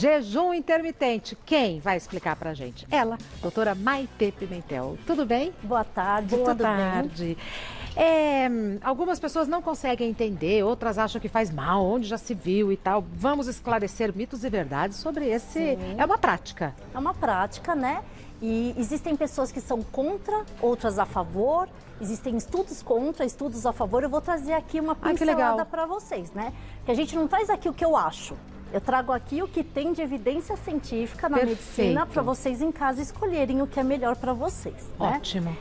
Jejum intermitente, quem vai explicar pra gente? Ela, doutora Maitê Pimentel. Tudo bem? Boa tarde, Boa tudo tarde. Algumas pessoas não conseguem entender, outras acham que faz mal, onde já se viu e tal. Vamos esclarecer mitos e verdades sobre esse... Sim. É uma prática. É uma prática, né? E existem pessoas que são contra, outras a favor. Existem estudos contra, estudos a favor. Eu vou trazer aqui uma pincelada para vocês, né? Que a gente não traz aqui o que eu acho. Eu trago aqui o que tem de evidência científica na medicina para vocês em casa escolherem o que é melhor para vocês. Né? Ótimo.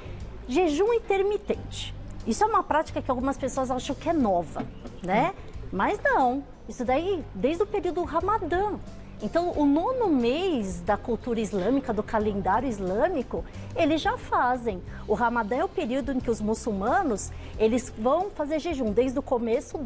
Jejum intermitente. Isso é uma prática que algumas pessoas acham que é nova, né? Mas não. Isso daí desde o período do Ramadã. Então, o 9º mês da cultura islâmica, do calendário islâmico, eles já fazem. O Ramadã é o período em que os muçulmanos, eles vão fazer jejum desde o começo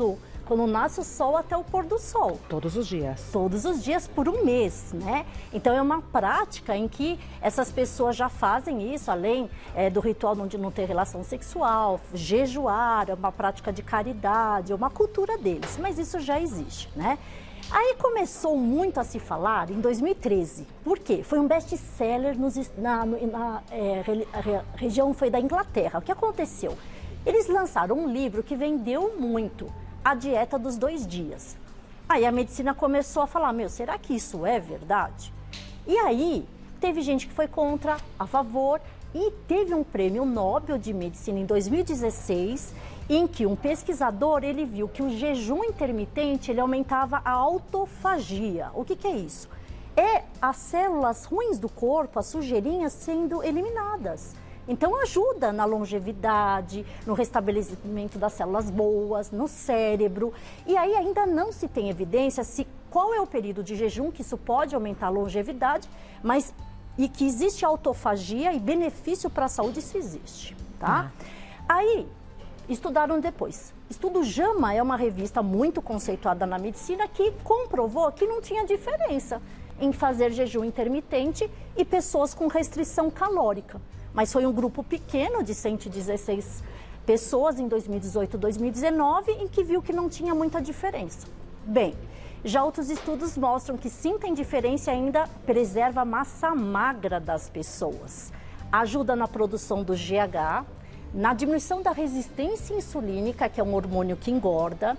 quando nasce o sol até o pôr do sol. Todos os dias. Todos os dias por um mês, né? Então é uma prática em que essas pessoas já fazem isso, além do ritual onde não tem relação sexual, jejuar, é uma prática de caridade, é uma cultura deles, mas isso já existe, né? Aí começou muito a se falar em 2013. Por quê? Foi um best-seller na região foi da Inglaterra. O que aconteceu? Eles lançaram um livro que vendeu muito, A Dieta dos 2 Dias. Aí a medicina começou a falar, será que isso é verdade? E aí teve gente que foi contra, a favor, e teve um prêmio Nobel de Medicina em 2016, em que um pesquisador, ele viu que o jejum intermitente, ele aumentava a autofagia. O que é isso? É as células ruins do corpo, as sujeirinhas sendo eliminadas. Então ajuda na longevidade, no restabelecimento das células boas, no cérebro. E aí ainda não se tem evidência qual é o período de jejum que isso pode aumentar a longevidade, e que existe autofagia e benefício para a saúde, se existe, tá? Aí estudaram depois. Estudo JAMA é uma revista muito conceituada na medicina que comprovou que não tinha diferença em fazer jejum intermitente e pessoas com restrição calórica. Mas foi um grupo pequeno de 116 pessoas em 2018 e 2019 em que viu que não tinha muita diferença. Bem, já outros estudos mostram que sim tem diferença e ainda preserva a massa magra das pessoas. Ajuda na produção do GH, na diminuição da resistência insulínica, que é um hormônio que engorda,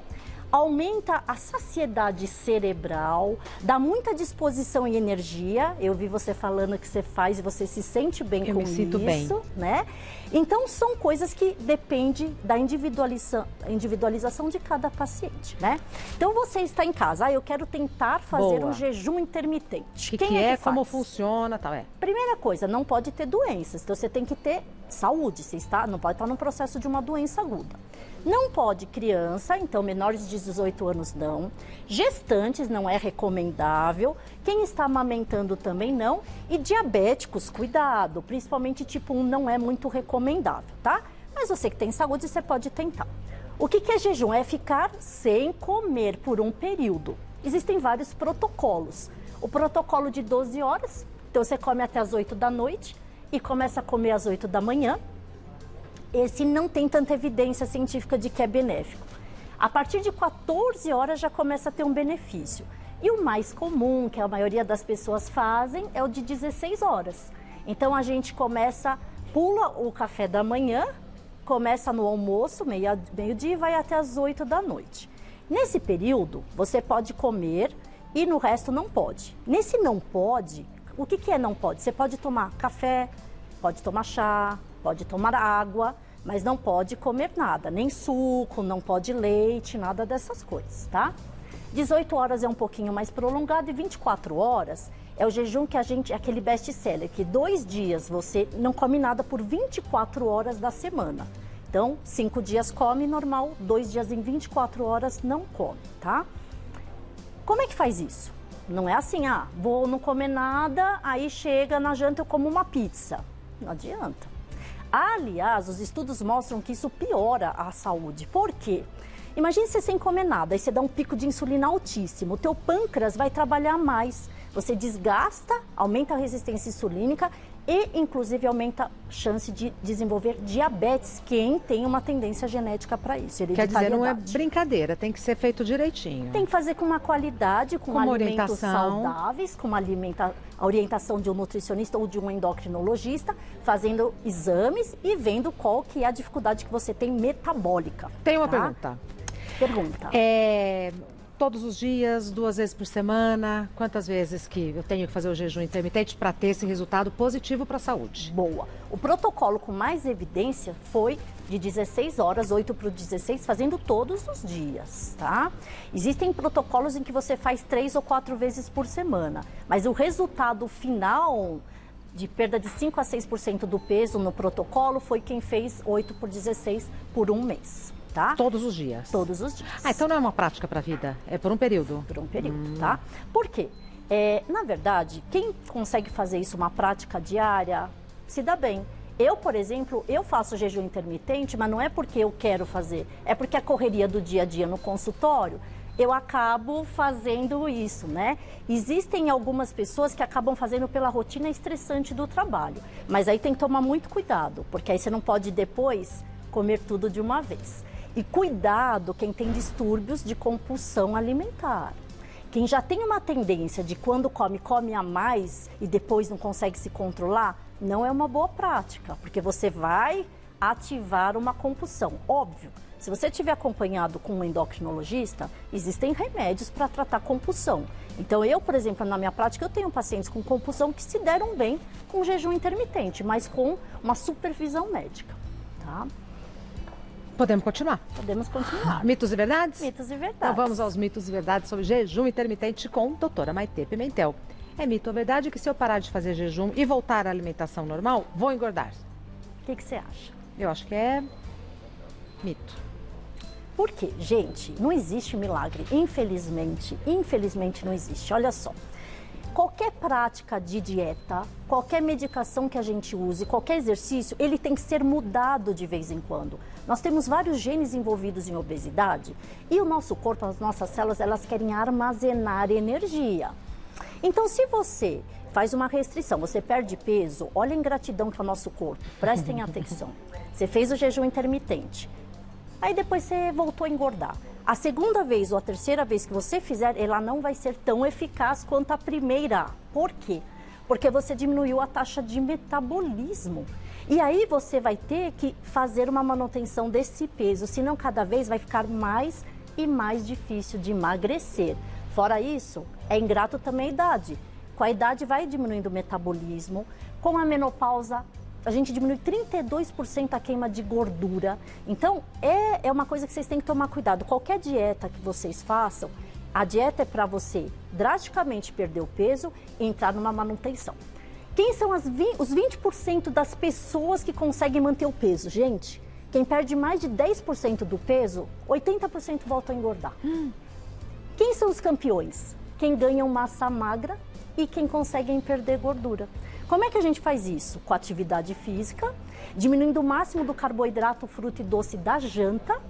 aumenta a saciedade cerebral, dá muita disposição e energia. Eu vi você falando que você faz e você se sente bem com isso. Eu me sinto bem. Né? Então, são coisas que dependem da individualização de cada paciente, né? Então, você está em casa, eu quero tentar fazer um jejum intermitente. O que é, como funciona, tal, Primeira coisa, não pode ter doenças, então você tem que ter saúde, não pode estar no processo de uma doença aguda. Não pode criança, então menores de 18 anos não. Gestantes não é recomendável. Quem está amamentando também não. E diabéticos, cuidado, principalmente tipo 1 não é muito recomendável, tá? Mas você que tem saúde, você pode tentar. O que é jejum? É ficar sem comer por um período. Existem vários protocolos. O protocolo de 12 horas, então você come até as 8 da noite e começa a comer às 8 da manhã. Esse não tem tanta evidência científica de que é benéfico. A partir de 14 horas já começa a ter um benefício. E o mais comum, que a maioria das pessoas fazem, é o de 16 horas. Então a gente pula o café da manhã, começa no almoço, meio-dia, e vai até as 8 da noite. Nesse período, você pode comer e no resto não pode. Nesse não pode, o que é não pode? Você pode tomar café, pode tomar chá, pode tomar água, mas não pode comer nada, nem suco, não pode leite, nada dessas coisas, tá? 18 horas é um pouquinho mais prolongado e 24 horas é o jejum que aquele best-seller, que 2 dias você não come nada por 24 horas da semana. Então, 5 dias come normal, 2 dias em 24 horas não come, tá? Como é que faz isso? Não é assim, vou não comer nada, aí chega na janta eu como uma pizza. Não adianta. Aliás, os estudos mostram que isso piora a saúde. Por quê? Imagine você sem comer nada, aí você dá um pico de insulina altíssimo, o teu pâncreas vai trabalhar mais, você desgasta, aumenta a resistência insulínica e, inclusive, aumenta a chance de desenvolver diabetes, quem tem uma tendência genética para isso. Quer dizer, não é brincadeira, tem que ser feito direitinho. Tem que fazer com uma qualidade, com uma alimentos orientação saudáveis, com a orientação de um nutricionista ou de um endocrinologista, fazendo exames e vendo qual que é a dificuldade que você tem metabólica. Tem uma pergunta. Pergunta. Todos os dias, 2 vezes por semana, quantas vezes que eu tenho que fazer o jejum intermitente para ter esse resultado positivo para a saúde? Boa. O protocolo com mais evidência foi de 16 horas, 8 para 16, fazendo todos os dias, tá? Existem protocolos em que você faz 3 ou 4 vezes por semana, mas o resultado final de perda de 5 a 6% do peso no protocolo foi quem fez 8 por 16 por um mês. Tá? Todos os dias? Todos os dias. Então não é uma prática para a vida, é por um período? Por um período, tá? Por quê? Na verdade, quem consegue fazer isso, uma prática diária, se dá bem. Eu, por exemplo, eu faço jejum intermitente, mas não é porque eu quero fazer, é porque a correria do dia a dia no consultório, eu acabo fazendo isso, né? Existem algumas pessoas que acabam fazendo pela rotina estressante do trabalho, mas aí tem que tomar muito cuidado, porque aí você não pode depois comer tudo de uma vez. E cuidado quem tem distúrbios de compulsão alimentar. Quem já tem uma tendência de quando come, come a mais e depois não consegue se controlar, não é uma boa prática, porque você vai ativar uma compulsão. Óbvio, se você estiver acompanhado com um endocrinologista, existem remédios para tratar compulsão. Então eu, por exemplo, na minha prática, eu tenho pacientes com compulsão que se deram bem com jejum intermitente, mas com uma supervisão médica, tá? Podemos continuar? Podemos continuar. Mitos e verdades? Mitos e verdades. Então vamos aos mitos e verdades sobre jejum intermitente com a doutora Maitê Pimentel. É mito ou verdade que se eu parar de fazer jejum e voltar à alimentação normal, vou engordar? O que você acha? Eu acho que é mito. Por quê? Gente, não existe milagre. Infelizmente não existe. Olha só. Qualquer prática de dieta, qualquer medicação que a gente use, qualquer exercício, ele tem que ser mudado de vez em quando. Nós temos vários genes envolvidos em obesidade e o nosso corpo, as nossas células, elas querem armazenar energia. Então, se você faz uma restrição, você perde peso, olha a ingratidão que é o nosso corpo, prestem atenção. Você fez o jejum intermitente, aí depois você voltou a engordar. A segunda vez ou a terceira vez que você fizer, ela não vai ser tão eficaz quanto a primeira. Por quê? Porque você diminuiu a taxa de metabolismo. E aí você vai ter que fazer uma manutenção desse peso, senão cada vez vai ficar mais e mais difícil de emagrecer. Fora isso, é ingrato também a idade. Com a idade vai diminuindo o metabolismo, com a menopausa a gente diminui 32% a queima de gordura. Então, é uma coisa que vocês têm que tomar cuidado. Qualquer dieta que vocês façam, a dieta é para você drasticamente perder o peso e entrar numa manutenção. Quem são os 20% das pessoas que conseguem manter o peso? Gente, quem perde mais de 10% do peso, 80% volta a engordar. Quem são os campeões? Quem ganham massa magra e quem conseguem perder gordura. Como é que a gente faz isso? Com atividade física, diminuindo o máximo do carboidrato, fruta e doce da janta,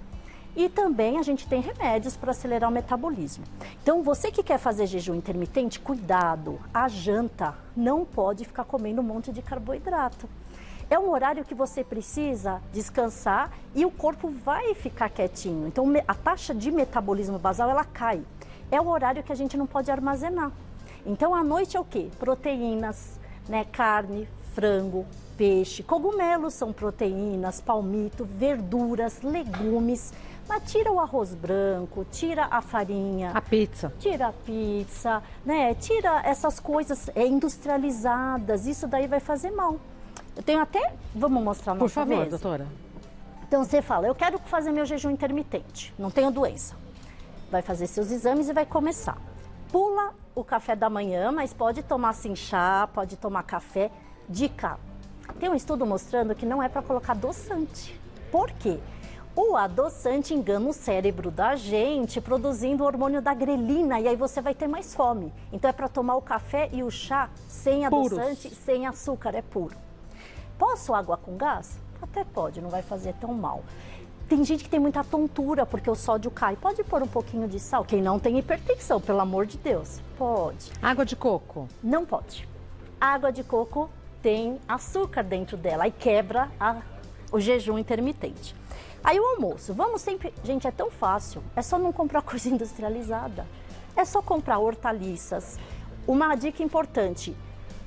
e também a gente tem remédios para acelerar o metabolismo. Então, você que quer fazer jejum intermitente, cuidado, a janta não pode ficar comendo um monte de carboidrato. É um horário que você precisa descansar e o corpo vai ficar quietinho. Então, a taxa de metabolismo basal, ela cai. É o horário que a gente não pode armazenar. Então, à noite é o quê? Proteínas, né? Carne, frango, peixe, cogumelos são proteínas, palmito, verduras, legumes. Mas tira o arroz branco, tira a farinha. A pizza. Tira a pizza, né? Tira essas coisas industrializadas. Isso daí vai fazer mal. Eu tenho até... Vamos mostrar a nossa Por favor, mesa? doutora. Então você fala, eu quero fazer meu jejum intermitente, não tenho doença. Vai fazer seus exames e vai começar. Pula o café da manhã, mas pode tomar assim chá, pode tomar café. Dica, tem um estudo mostrando que não é para colocar adoçante. Por quê? O adoçante engana o cérebro da gente, produzindo o hormônio da grelina, e aí você vai ter mais fome. Então é para tomar o café e o chá sem adoçante, sem açúcar, é puro. Posso água com gás? Até pode, não vai fazer tão mal. Tem gente que tem muita tontura porque o sódio cai. Pode pôr um pouquinho de sal. Quem não tem hipertensão, pelo amor de Deus, pode. Água de coco? Não pode. Água de coco tem açúcar dentro dela e quebra o jejum intermitente. Aí o almoço, vamos sempre... Gente, é tão fácil, é só não comprar coisa industrializada. É só comprar hortaliças. Uma dica importante,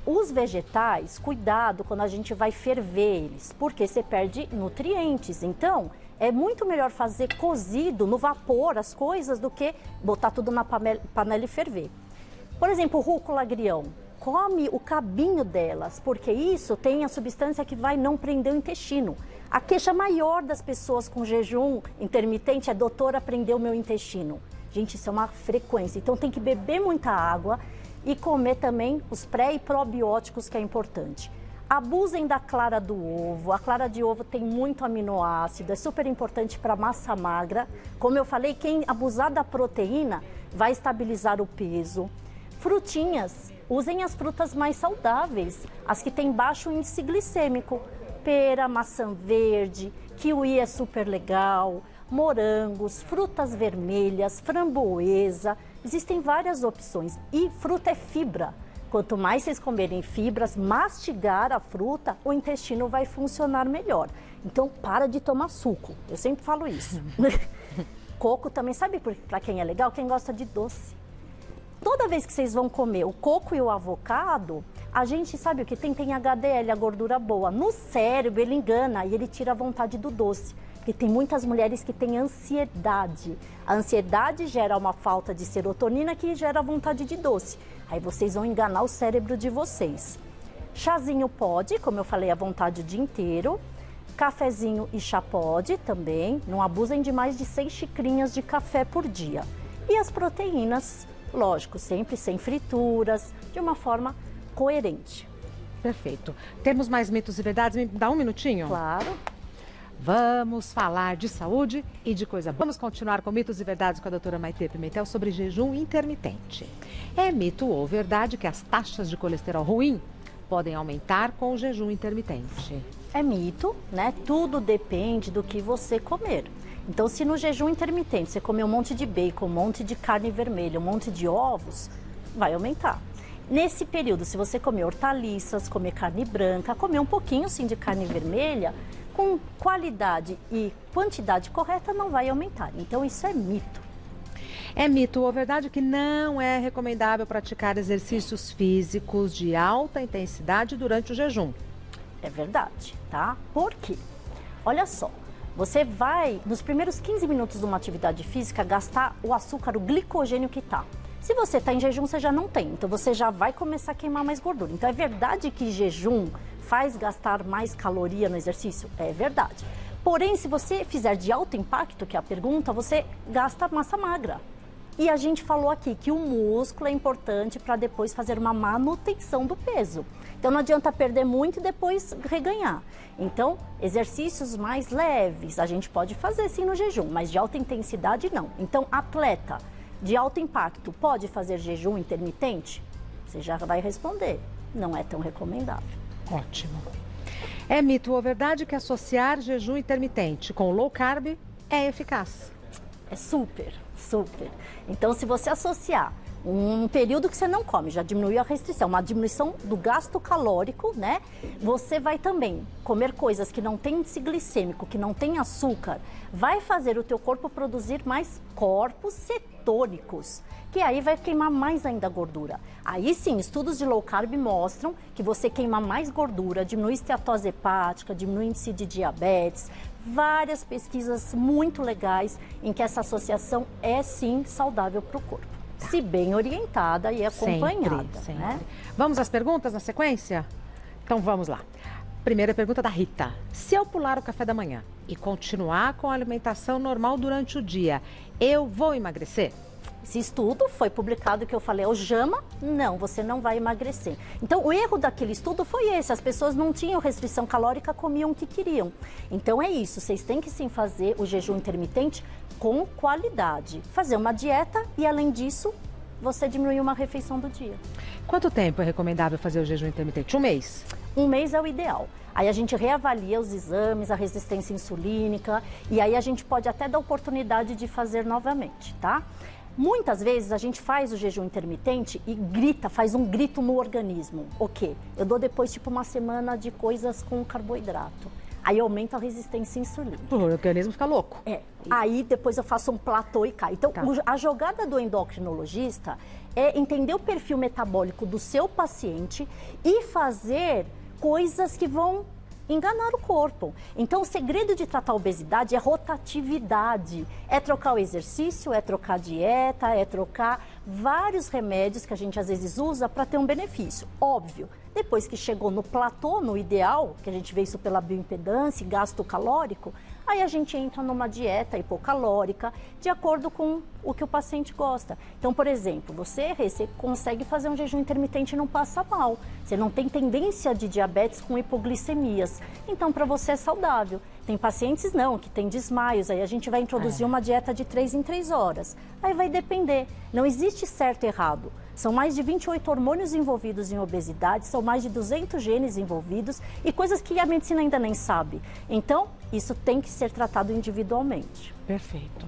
os vegetais, cuidado quando a gente vai ferver eles, porque você perde nutrientes. Então, é muito melhor fazer cozido no vapor as coisas do que botar tudo na panela e ferver. Por exemplo, rúcula, agrião. Come o cabinho delas, porque isso tem a substância que vai não prender o intestino. A queixa maior das pessoas com jejum intermitente é: doutora, prendeu o meu intestino. Gente, isso é uma frequência. Então tem que beber muita água e comer também os pré e probióticos, que é importante. Abusem da clara do ovo. A clara de ovo tem muito aminoácido, é super importante para massa magra. Como eu falei, quem abusar da proteína vai estabilizar o peso. Frutinhas, usem as frutas mais saudáveis, as que têm baixo índice glicêmico. Pera, maçã verde, kiwi é super legal, morangos, frutas vermelhas, framboesa. Existem várias opções. E fruta é fibra. Quanto mais vocês comerem fibras, mastigar a fruta, o intestino vai funcionar melhor. Então, para de tomar suco. Eu sempre falo isso. Coco também, sabe para quem é legal? Quem gosta de doce. Toda vez que vocês vão comer o coco e o avocado, a gente sabe o que tem? Tem HDL, a gordura boa. No cérebro, ele engana e ele tira a vontade do doce. Porque tem muitas mulheres que têm ansiedade. A ansiedade gera uma falta de serotonina que gera vontade de doce. Aí vocês vão enganar o cérebro de vocês. Chazinho pode, como eu falei, à vontade o dia inteiro. Cafezinho e chá pode também. Não abusem de mais de 6 xicrinhas de café por dia. E as proteínas, lógico, sempre sem frituras, de uma forma coerente. Perfeito. Temos mais mitos e verdades? Me dá um minutinho? Claro. Vamos falar de saúde e de coisa boa. Vamos continuar com mitos e verdades com a doutora Maitê Pimentel sobre jejum intermitente. É mito ou verdade que as taxas de colesterol ruim podem aumentar com o jejum intermitente? É mito, né? Tudo depende do que você comer. Então, se no jejum intermitente você comer um monte de bacon, um monte de carne vermelha, um monte de ovos, vai aumentar. Nesse período, se você comer hortaliças, comer carne branca, comer um pouquinho sim de carne vermelha, com qualidade e quantidade correta, não vai aumentar. Então, isso é mito. É mito ou verdade que não é recomendável praticar exercícios físicos de alta intensidade durante o jejum? É verdade, tá? Por quê? Olha só, você vai, nos primeiros 15 minutos de uma atividade física, gastar o açúcar, o glicogênio que tá. Se você está em jejum, você já não tem, então você já vai começar a queimar mais gordura. Então, é verdade que jejum faz gastar mais caloria no exercício? É verdade. Porém, se você fizer de alto impacto, que é a pergunta, você gasta massa magra. E a gente falou aqui que o músculo é importante para depois fazer uma manutenção do peso. Então, não adianta perder muito e depois reganhar. Então, exercícios mais leves a gente pode fazer sim no jejum, mas de alta intensidade não. Então, atleta de alto impacto pode fazer jejum intermitente? Você já vai responder, não é tão recomendável. Ótimo. É mito ou verdade que associar jejum intermitente com low carb é eficaz? É super, super. Então, se você associar um período que você não come, já diminuiu a restrição, uma diminuição do gasto calórico, né? Você vai também comer coisas que não têm índice glicêmico, que não tem açúcar, vai fazer o teu corpo produzir mais corpos cetônicos, que aí vai queimar mais ainda a gordura. Aí sim, estudos de low carb mostram que você queima mais gordura, diminui esteatose hepática, diminui índice de diabetes, várias pesquisas muito legais em que essa associação é sim saudável para o corpo. Se bem orientada e acompanhada. Sempre. Né? Vamos às perguntas na sequência? Então vamos lá. Primeira pergunta da Rita. Se eu pular o café da manhã e continuar com a alimentação normal durante o dia, eu vou emagrecer? Esse estudo foi publicado, que eu falei, é o JAMA, não, você não vai emagrecer. Então, o erro daquele estudo foi esse, as pessoas não tinham restrição calórica, comiam o que queriam. Então, é isso, vocês têm que sim fazer o jejum intermitente com qualidade. Fazer uma dieta e, além disso, você diminuir uma refeição do dia. Quanto tempo é recomendável fazer o jejum intermitente? Um mês? Um mês é o ideal. Aí a gente reavalia os exames, a resistência insulínica, e aí a gente pode até dar oportunidade de fazer novamente, tá? Muitas vezes a gente faz o jejum intermitente e grita, faz um grito no organismo. O quê? Eu dou depois tipo uma semana de coisas com carboidrato. Aí aumenta a resistência insulínica. O organismo fica louco. Aí depois eu faço um platô e cai. Então, a jogada do endocrinologista é entender o perfil metabólico do seu paciente e fazer coisas que vão enganar o corpo. Então, o segredo de tratar a obesidade é rotatividade. É trocar o exercício, é trocar a dieta, é trocar vários remédios que a gente às vezes usa para ter um benefício. Óbvio, depois que chegou no platô, no ideal, que a gente vê isso pela bioimpedância e gasto calórico, aí a gente entra numa dieta hipocalórica, de acordo com o que o paciente gosta. Então, por exemplo, você consegue fazer um jejum intermitente e não passa mal. Você não tem tendência de diabetes com hipoglicemias. Então, para você é saudável. Tem pacientes não, que tem desmaios. Aí a gente vai introduzir uma dieta de 3 em 3 horas. Aí vai depender. Não existe certo e errado. São mais de 28 hormônios envolvidos em obesidade, são mais de 200 genes envolvidos e coisas que a medicina ainda nem sabe. Então, isso tem que ser tratado individualmente. Perfeito.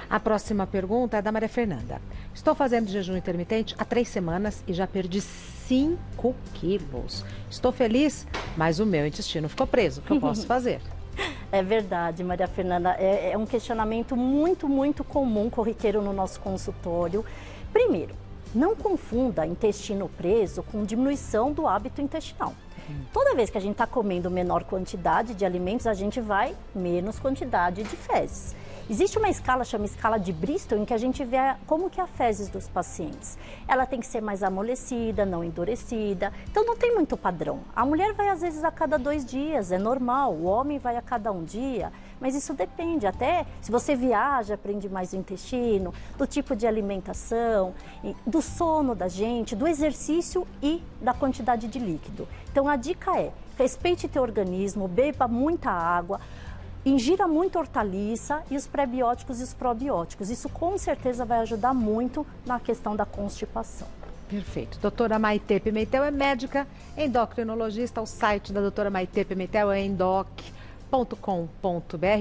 A próxima pergunta é da Maria Fernanda. Estou fazendo jejum intermitente há 3 semanas e já perdi 5 quilos. Estou feliz, mas o meu intestino ficou preso. O que eu posso fazer? É verdade, Maria Fernanda. É um questionamento muito comum, corriqueiro no nosso consultório. Primeiro, não confunda intestino preso com diminuição do hábito intestinal. Toda vez que a gente está comendo menor quantidade de alimentos, a gente vai menos quantidade de fezes. Existe uma escala, chama escala de Bristol, em que a gente vê como que é a fezes dos pacientes. Ela tem que ser mais amolecida, não endurecida. Então não tem muito padrão. A mulher vai às vezes a cada 2 dias, é normal. O homem vai a cada 1 dia. Mas isso depende, até se você viaja, aprende mais o intestino, do tipo de alimentação, do sono da gente, do exercício e da quantidade de líquido. Então a dica é, respeite teu organismo, beba muita água, ingira muito hortaliça e os pré-bióticos e os probióticos. Isso com certeza vai ajudar muito na questão da constipação. Perfeito. Doutora Maitê Pimentel é médica endocrinologista. O site da doutora Maitê Pimentel é endoc.com.br.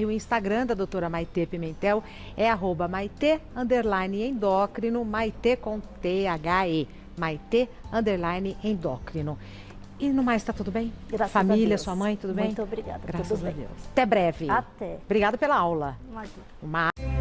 O Instagram da doutora Maitê Pimentel é @maitê_endócrino, Maitê com THE, Maitê_endócrino. E no mais, está tudo bem? Graças Família, a Deus. Sua mãe, tudo bem? Muito obrigada. Graças tudo a bem. Deus. Até breve. Até. Obrigada pela aula. Imagina.